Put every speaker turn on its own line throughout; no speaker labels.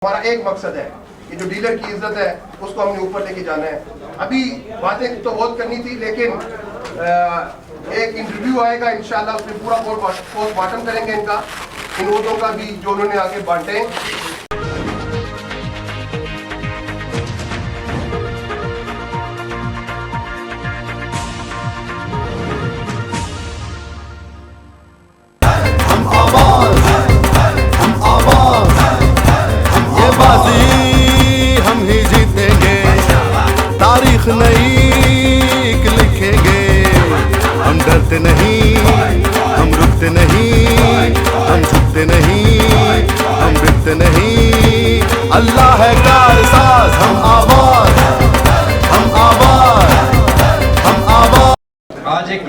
हमारा एक मकसद है कि जो डीलर की इज्जत है उसको हमने ऊपर लेके जाना है। अभी बातें तो बहुत करनी थी, लेकिन एक इंटरव्यू आएगा इंशाल्लाह, उसमें पूरा पोस्टमार्टम करेंगे इनका, इन उहदों का भी जो उन्होंने आगे बांटे।
हम ही जीतेंगे, तारीख नई लिखेंगे। हम डरते नहीं, हम रुकते नहीं, हम झुकते नहीं, हम बिकते नहीं। अल्लाह है कारसाज, हम आवाज, हम आवाज, हम आवाज।
आज एक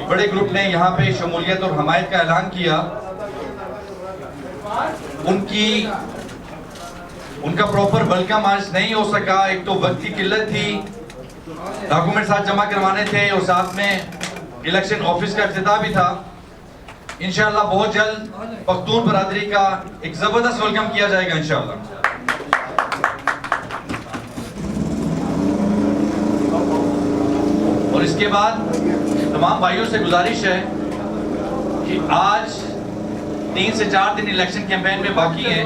बड़े ग्रुप ने यहाँ पे शमूलियत और हमायत का ऐलान किया। उनका प्रॉपर वेलकम आज नहीं हो सका। एक तो वक्त की किल्लत थी, डॉक्यूमेंट साथ जमा करवाने थे और साथ में इलेक्शन ऑफिस का इफ्तिताह भी था। इंशाअल्लाह बहुत जल्द पख्तून बरादरी का एक जबरदस्त वेलकम किया जाएगा इंशाअल्लाह। और इसके बाद तमाम भाइयों से गुजारिश है कि आज 3 से 4 दिन इलेक्शन कैंपेन में बाकी हैं,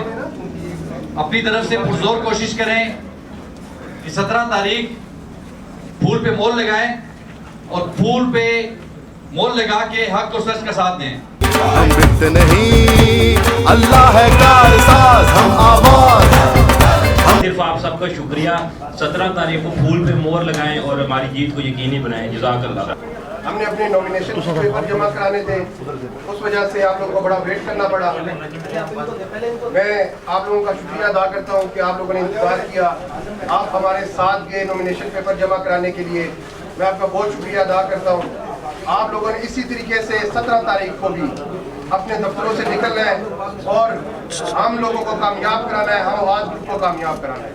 अपनी तरफ से पुरजोर कोशिश करें कि 17 तारीख फूल पे मोल लगाएं और फूल पे मोल लगा के हक और सच का साथ दें।
हम बिकते नहीं, अल्लाह है कारसाज, हम आवाज।
सिर्फ आप सबका शुक्रिया। 17 तारीख को फूल पे मोहर लगाएं और हमारी जीत को यकीनी बनाएं। जज़ाकल्लाह।
हमने अपने नॉमिनेशन पेपर जमा कराने थे, उस वजह से आप लोगों को बड़ा वेट करना पड़ा। मैं आप लोगों का शुक्रिया अदा करता हूं कि आप लोगों ने इंतजार किया, आप हमारे साथ गए नॉमिनेशन पेपर जमा कराने के लिए। मैं आपका बहुत शुक्रिया अदा करता हूं। आप लोगों ने इसी तरीके से 17 तारीख को भी अपने दफ्तरों से निकलना है और हम लोगों को कामयाब कराना है, हम आवाज ग्रुप को कामयाब कराना है।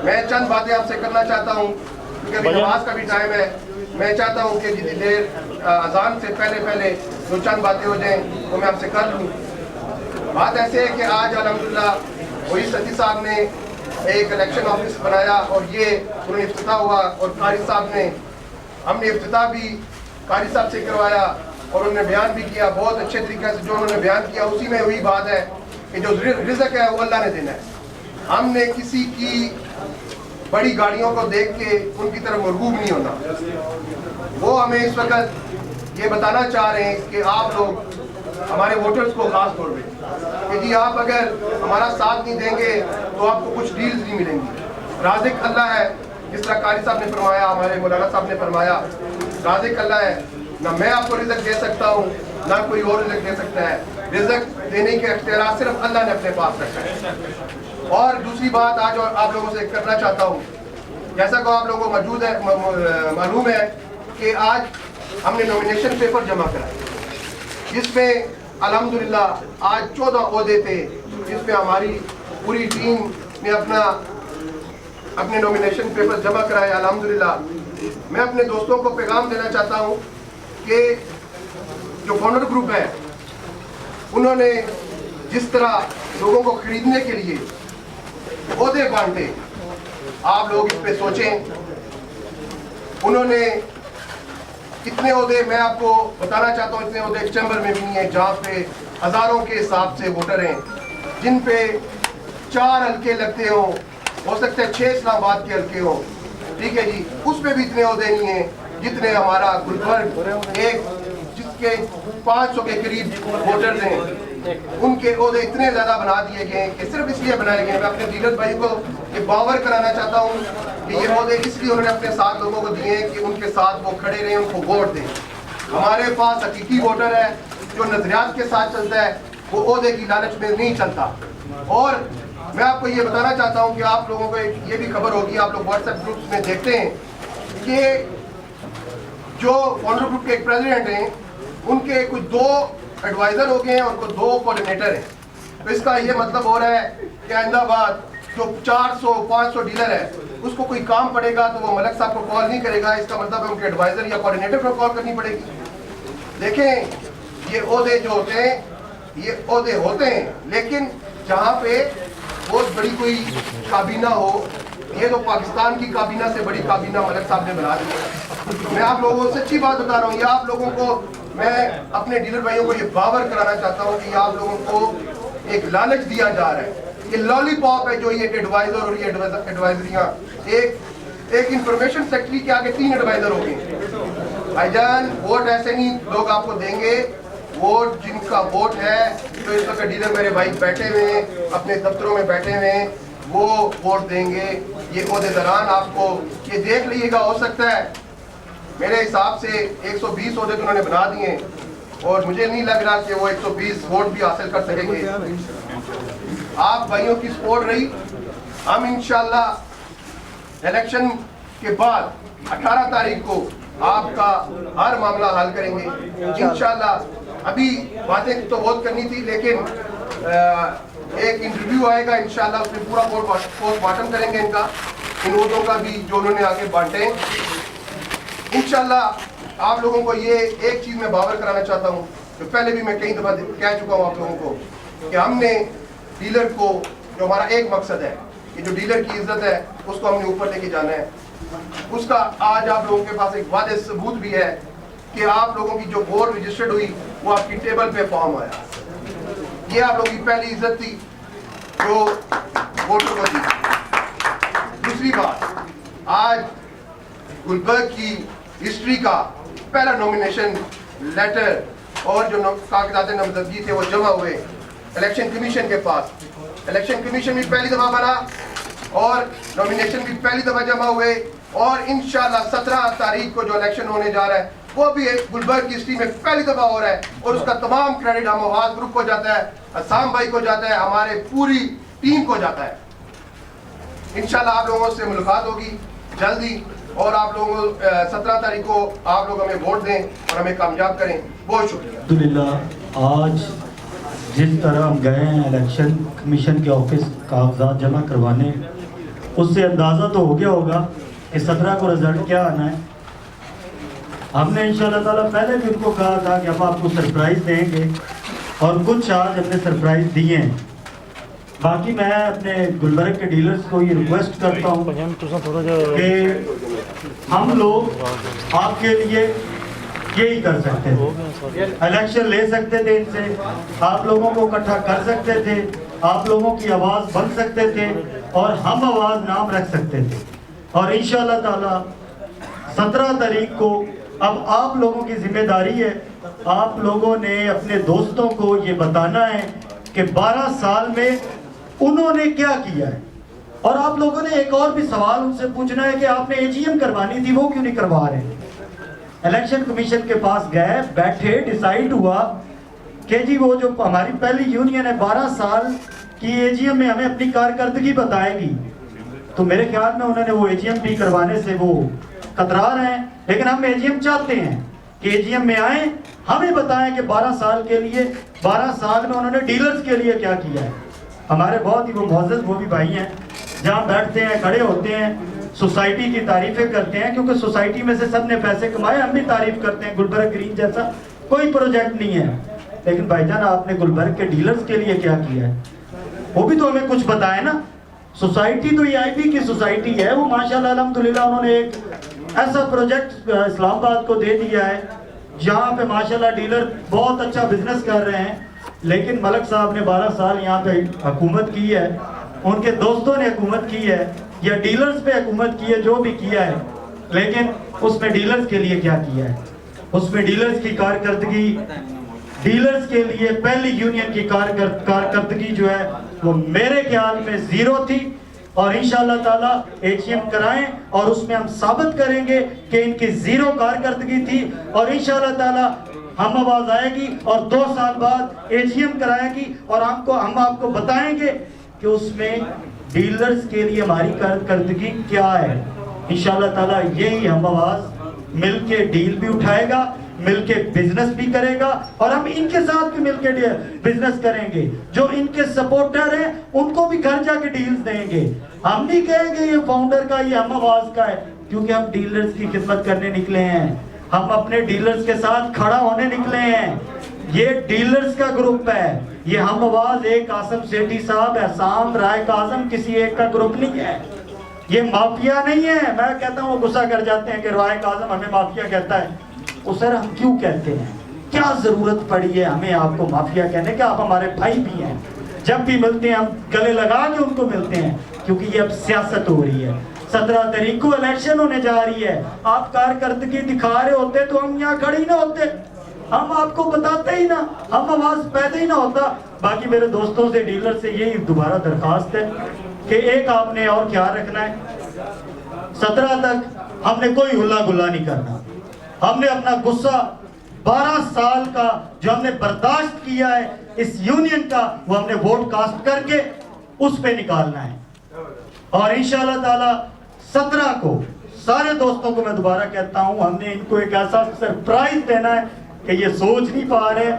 मैं चंद बातें आपसे करना चाहता हूँ क्योंकि अभी नमाज का भी टाइम है। मैं चाहता हूँ कि जितनी देर अजान से पहले जो चंद बातें हो जाएं वो मैं आपसे कर लूँ। बात ऐसे है कि आज अल्हम्दुलिल्लाह वही सती साहब ने एक इलेक्शन ऑफिस बनाया और ये उन्होंने इफ्तिताह हुआ और कारी साहब ने, हमने इफ्तिताह भी कारी साहब से करवाया और उन्होंने बयान भी किया बहुत अच्छे तरीके से। जो उन्होंने बयान किया उसी में वही बात है कि जो रिज़्क है वो अल्लाह ने देना है। हमने किसी की बड़ी गाड़ियों को देख के उनकी तरफ मरगूब नहीं होना। वो हमें इस वक्त ये बताना चाह रहे हैं कि आप लोग हमारे वोटर्स को खास तौर पे कि जी आप अगर हमारा साथ नहीं देंगे तो आपको कुछ डील्स नहीं मिलेंगी। राज़िक अल्लाह है, जिस तरह कारी साहब ने फरमाया, हमारे मौलाना साहब ने फरमाया, राज़िक अल्लाह है। ना मैं आपको रिज़्क दे सकता हूँ ना कोई और रिज़्क दे सकता है। रिज़्क देने के इख्तियार सिर्फ अल्लाह ने अपने पास रखा है। और दूसरी बात आज और आप लोगों से करना चाहता हूँ, जैसा कि आप लोगों को मौजूद है मालूम है कि आज हमने नॉमिनेशन पेपर जमा कराए, जिसमें अल्हम्दुलिल्लाह आज 14 ओहदे थे, जिसमें हमारी पूरी टीम ने अपने नॉमिनेशन पेपर जमा कराए अल्हम्दुलिल्लाह। मैं अपने दोस्तों को पैगाम देना चाहता हूँ कि जो फाउंडर ग्रुप है उन्होंने जिस तरह लोगों को खरीदने के लिए ओहदे बांटे, आप लोग इस पे सोचें। उन्होंने कितने ओहदे, मैं आपको बताना चाहता हूँ, इतने ओहदे चैम्बर में भी नहीं है जहाँ पे हजारों के हिसाब से वोटर हैं, जिन पे 4 हल्के लगते हो सकता है 6 इस्लामाबाद के हल्के हो, ठीक है जी। उस पे भी इतने ओहदे नहीं हैं जितने हमारा गुलबर्ग एक जिसके 500 के करीब वोटर्स हैं, उनके ओहदे इतने ज़्यादा बना दिए गए कि सिर्फ इसलिए बनाए गए। मैं अपने डीलर भाई को ये बावर कराना चाहता हूँ कि ये ओहदे इसलिए उन्होंने अपने साथ लोगों को दिए हैं कि उनके साथ वो खड़े रहें, उनको वोट दें। हमारे पास हकीकी वोटर है जो नजरियात के साथ चलता है, वो ओहदे की लालच में नहीं चलता। और मैं आपको ये बताना चाहता हूँ कि आप लोगों को ये भी खबर होगी, आप लोग व्हाट्सएप ग्रुप्स में देखते हैं कि जो फाउंडर ग्रुप के एक प्रेसिडेंट हैं, उनके कुछ 2 एडवाइजर हो गए हैं और कुछ 2 कोऑर्डिनेटर हैं। तो इसका ये मतलब हो रहा है कि अहमदाबाद जो 400-500 डीलर है, उसको कोई काम पड़ेगा तो वो मलक साहब को कॉल नहीं करेगा। इसका मतलब है उनके एडवाइजर या कोऑर्डिनेटर को कॉल करनी पड़ेगी। देखें, ये ओहदे जो होते हैं ये ओहदे होते हैं, लेकिन जहाँ पे बहुत बड़ी कोई काबीना हो, ये तो पाकिस्तान की काबीना से बड़ी काबीना मलिक साहब ने बना दी है। मैं आप लोगों को सच्ची बात बता रहा हूँ, ये आप लोगों को मैं अपने डीलर भाइयों को ये बावर कराना चाहता हूँ कि आप लोगों को एक लालच दिया जा रहा है, ये लॉलीपॉप है जो ये एडवाइजर और ये एडवाइजरियाँ, एक इंफॉर्मेशन सेक्रेटरी के आगे 3 एडवाइजर होंगे। भाईजान वोट ऐसे नहीं लोग आपको देंगे, वोट जिनका वोट है, तो इस वक्त डीलर मेरे भाई बैठे हुए हैं अपने दफ्तरों में बैठे हुए हैं, वो वोट देंगे। ये ओहदेदारान आपको ये देख लीजिएगा, हो सकता है मेरे हिसाब से 120 ओहदे तो उन्होंने बना दिए और मुझे नहीं लग रहा कि वो 120 वोट भी हासिल कर सकेंगे। आप भाइयों की सपोर्ट रही, हम इंशाल्लाह इलेक्शन के बाद 18 तारीख को आपका हर मामला हल करेंगे इंशाल्लाह। अभी बातें तो बहुत करनी थी, लेकिन एक इंटरव्यू आएगा इंशाल्लाह, उसमें पूरा पोस्टमार्टम करेंगे इनका, इन वोटों का भी जो उन्होंने आगे बांटे इंशाल्लाह। आप लोगों को ये एक चीज़ मैं बावर कराना चाहता हूँ, तो पहले भी मैं कई दफ़ा कह चुका हूँ आप लोगों को कि हमने डीलर को, जो हमारा एक मकसद है कि जो डीलर की इज्जत है उसको हमने ऊपर लेके जाना है, उसका आज आप लोगों के पास एक वादे सबूत भी है कि आप लोगों की जो वोट रजिस्टर्ड हुई वो आपकी टेबल पे फॉर्म आया। ये आप लोगों की पहली इज्जत थी जो वोटर को दी। दूसरी बात, आज गुलबर्ग की हिस्ट्री का पहला नॉमिनेशन लेटर और जो कागजात नामजदगी थे वो जमा हुए इलेक्शन कमीशन के पास। इलेक्शन कमीशन भी पहली दफ़ा बना और नॉमिनेशन भी पहली दफ़ा जमा हुए, और इंशाल्लाह 17 तारीख को जो इलेक्शन होने जा रहा है वो भी गुलबर्ग की हिस्ट्री में पहली दफ़ा हो रहा है, और उसका तमाम क्रेडिट हम आवाज़ ग्रुप को जाता है, असाम भाई को जाता है, हमारे पूरी टीम को जाता है। इंशाल्लाह आप लोगों से मुलाकात होगी जल्दी, और आप लोगों को 17 तारीख को आप लोग हमें वोट दें और हमें कामयाब करें। बहुत शुक्रिया।
अल्हम्दुलिल्लाह, आज जिस तरह हम गए हैं इलेक्शन कमीशन के ऑफिस कागजात जमा करवाने, उससे अंदाज़ा तो हो गया होगा कि 17 को रिजल्ट क्या आना है। हमने इंशाअल्लाह ताला पहले भी उनको कहा था कि हम आपको सरप्राइज़ देंगे, और कुछ आज हमने सरप्राइज़ दिए हैं। बाकी मैं अपने गुलबर्ग के डीलर्स को ये रिक्वेस्ट करता हूँ कि हम लोग आपके लिए यही कर सकते थे, इलेक्शन ले सकते थे इनसे, आप लोगों को इकट्ठा कर सकते थे, आप लोगों की आवाज़ बन सकते थे और हम आवाज़ नाम रख सकते थे। और इंशाअल्लाह ताला 17 तारीख को अब आप लोगों की जिम्मेदारी है, आप लोगों ने अपने दोस्तों को ये बताना है कि 12 साल में उन्होंने क्या किया है। और आप लोगों ने एक और भी सवाल उनसे पूछना है कि आपने एजीएम करवानी थी, वो क्यों नहीं करवा रहे। इलेक्शन कमीशन के पास गए, बैठे, डिसाइड हुआ कि जी वो जो हमारी पहली यूनियन है 12 साल की एजीएम में हमें अपनी कारकर्दगी बताएगी, तो मेरे ख्याल में उन्होंने वो एजीएम भी करवाने से वो कतरा रहे हैं। लेकिन हम एजीएम चाहते हैं कि एजीएम में आए, हमें बताएं कि 12 साल के लिए, 12 साल में उन्होंने डीलर्स के लिए क्या किया है। हमारे बहुत ही वो मुअज़्ज़ज़ वो भी भाई हैं, जहाँ बैठते हैं, खड़े होते हैं, सोसाइटी की तारीफ़ें करते हैं, क्योंकि सोसाइटी में से सब ने पैसे कमाए, हम भी तारीफ़ करते हैं। गुलबर्ग ग्रीन जैसा कोई प्रोजेक्ट नहीं है, लेकिन भाईजान आपने गुलबर्ग के डीलर्स के लिए क्या किया है वो भी तो हमें कुछ बताए ना। सोसाइटी तो EIB की सोसाइटी है, वो माशाल्लाह अल्हम्दुलिल्लाह उन्होंने एक ऐसा प्रोजेक्ट इस्लामाबाद को दे दिया है जहाँ पे माशाल्लाह डीलर बहुत अच्छा बिजनेस कर रहे हैं। लेकिन मलिक साहब ने 12 साल यहाँ पे हुकूमत की है, उनके दोस्तों ने हुकूमत की है, या डीलर्स पे हुकूमत की है, जो भी किया है, लेकिन उसमें डीलर्स के लिए क्या किया है, उसमें डीलर्स की कारकर्दगी, डीलर्स के लिए पहली यूनियन की कारकर्दगी जो है वो मेरे ख्याल में 0 थी। और इंशाअल्लाह ताला एजीएम कराएं और उसमें हम साबित करेंगे कि इनकी 0 कारकर्दगी थी, और इंशाअल्लाह ताला हम आवाज आएगी और 2 साल बाद एजीएम कराएगी और हम आपको बताएंगे कि उसमें डीलर्स के लिए हमारी कारकर्दगी क्या है। इंशाअल्लाह ताला यही हम आवाज मिलके डील भी उठाएगा, मिलके बिजनेस भी करेगा, और हम इनके साथ भी मिलके बिजनेस करेंगे। जो इनके सपोर्टर हैं उनको भी घर जाके डील्स देंगे। हम नहीं कहेंगे ये फाउंडर का, ये हम आवाज का है, क्योंकि हम डीलर्स की खिदमत करने निकले हैं, हम अपने डीलर्स के साथ खड़ा होने निकले हैं। ये डीलर्स का ग्रुप है, ये हम आवाज एक आसम सेठी साहब, एहसान, राय काजम किसी एक का ग्रुप नहीं है, ये माफिया नहीं है। मैं कहता हूँ वो गुस्सा कर जाते हैं कि राय काजम हमें माफिया कहता है। वो सर हम क्यों कहते हैं, क्या जरूरत पड़ी है हमें आपको माफिया कहने के? आप हमारे भाई भी हैं, जब भी मिलते हैं हम गले लगा के उनको मिलते हैं, क्योंकि ये अब सियासत हो रही है। 17 तारीख को इलेक्शन होने जा रही है, आप कारकर्दगी दिखा रहे होते तो हम यहाँ खड़ी ना होते, हम आपको बताते ही ना, हम आवाज पैदा ही ना होता। बाकी मेरे दोस्तों से, डीलर से यही दोबारा दरखास्त है कि एक आपने और ख्याल रखना है, 17 तक हमने कोई हुल्ला गुल्ला नहीं करना। हमने अपना गुस्सा 12 साल का जो हमने बर्दाश्त किया है इस यूनियन का, वो हमने वोट कास्ट करके उस पे निकालना है। और इंशाल्लाह ताला 17 को सारे दोस्तों को मैं दोबारा कहता हूं, हमने इनको एक ऐसा सरप्राइज देना है कि ये सोच नहीं पा रहे।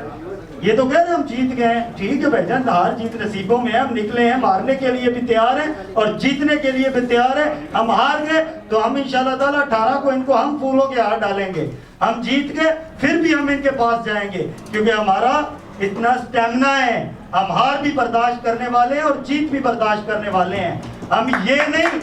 ये तो कह रहे हम जीत गए, ठीक है भाईजान, हार जीत नसीबों में है, हम निकले हैं, मारने के लिए भी तैयार हैं और जीतने के लिए भी तैयार हैं। हम हार गए तो हम इंशाल्लाह ताला 18 को इनको हम फूलों के हार डालेंगे। हम जीत गए फिर भी हम इनके पास जाएंगे, क्योंकि हमारा इतना स्टेमिना है, हम हार भी बर्दाश्त करने वाले हैं और जीत भी बर्दाश्त करने वाले हैं। हम ये नहीं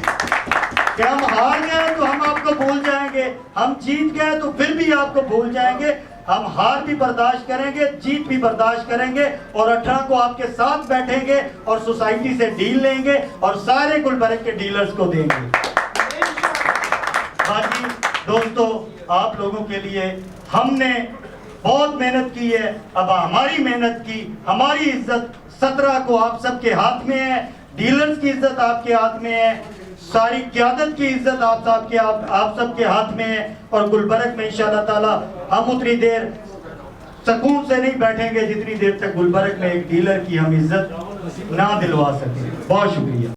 कि हम हार गए तो हम आपको भूल जाएंगे, हम जीत गए तो फिर भी आपको भूल जाएंगे। हम हार भी बर्दाश्त करेंगे, जीत भी बर्दाश्त करेंगे और 18 को आपके साथ बैठेंगे और सोसाइटी से डील लेंगे और सारे गुलबर्ग के डीलर्स को देंगे। बाकी दोस्तों, आप लोगों के लिए हमने बहुत मेहनत की है, अब हमारी मेहनत की, हमारी इज्जत 17 को आप सबके हाथ में है, डीलर्स की इज्जत आपके हाथ में है, सारी क़यादत की इज्जत आप सबके हाथ में है। और गुलबर्ग में इंशाल्लाह ताला हम उतनी देर सुकून से नहीं बैठेंगे जितनी देर तक गुलबर्ग में एक डीलर की हम इज्जत ना दिलवा सकें। बहुत शुक्रिया।